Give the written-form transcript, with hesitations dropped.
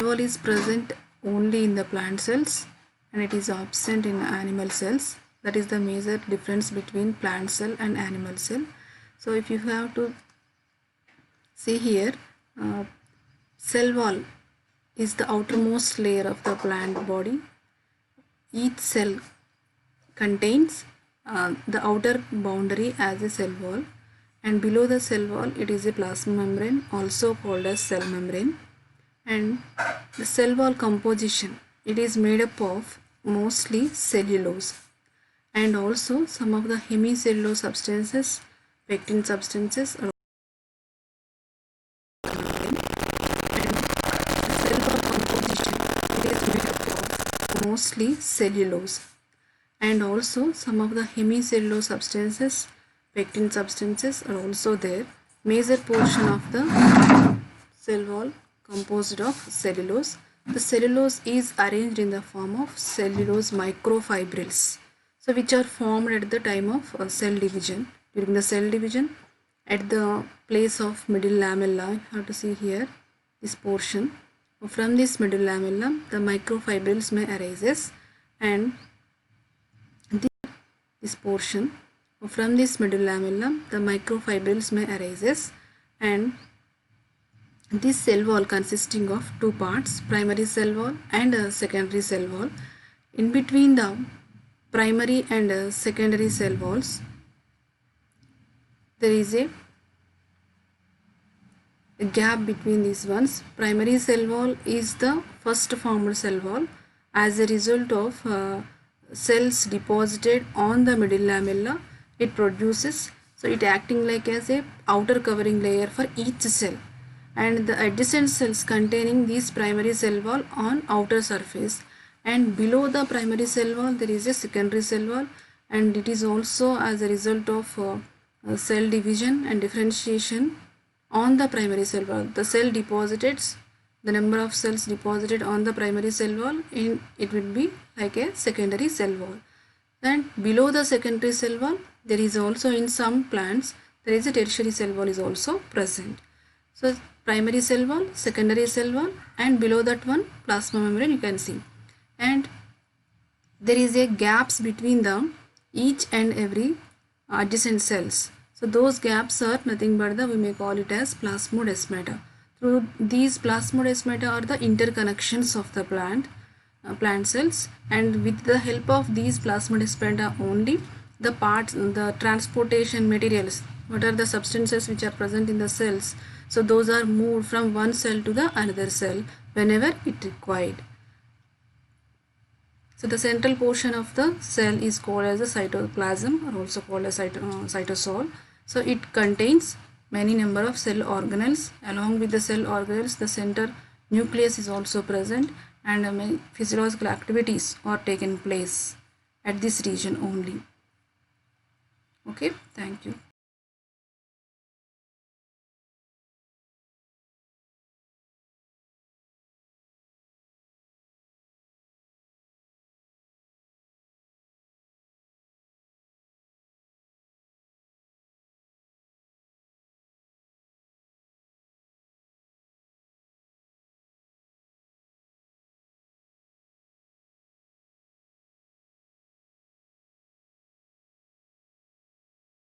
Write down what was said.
wall is present only in the plant cells and it is absent in animal cells. That is the major difference between plant cell and animal cell. So if you have to see here, cell wall is the outermost layer of the plant body. Each cell contains the outer boundary as a cell wall, and below the cell wall it is a plasma membrane, also called as cell membrane. And the cell wall composition, it is made up of mostly cellulose and also some of the hemicellulose substances, pectin substances are mostly cellulose and also some of the hemicellulose substances, pectin substances are also there. Major portion of the cell wall composed of cellulose. The cellulose is arranged in the form of cellulose microfibrils, so which are formed at the time of cell division. During the cell division, at the place of middle lamella, you have to see here this portion. From this middle lamella, the microfibrils may arise, and this portion from this middle lamella, the microfibrils may arise, and this cell wall consisting of two parts, primary cell wall and a secondary cell wall. In between the primary and secondary cell walls, there is a gap between these ones. Primary cell wall is the first formed cell wall as a result of cells deposited on the middle lamella. It produces, so it acting like as a outer covering layer for each cell, and the adjacent cells containing this primary cell wall on outer surface, and below the primary cell wall there is a secondary cell wall, and it is also as a result of cell division and differentiation on the primary cell wall. The cell deposited, the number of cells deposited on the primary cell wall, it will be like a secondary cell wall. And below the secondary cell wall, there is also in some plants, there is a tertiary cell wall is also present. So primary cell wall, secondary cell wall, and below that one plasma membrane you can see. And there is a gaps between them, each and every adjacent cells. So those gaps are nothing but we may call it as plasmodesmata. Through these plasmodesmata are the interconnections of the plant cells, and with the help of these plasmodesmata only, the parts, the transportation materials, what are the substances which are present in the cells, so those are moved from one cell to the another cell whenever it required. So the central portion of the cell is called as the cytoplasm, or also called as cytosol. So it contains many number of cell organelles. Along with the cell organelles, the center nucleus is also present, and many physiological activities are taken place at this region only. Okay, thank you.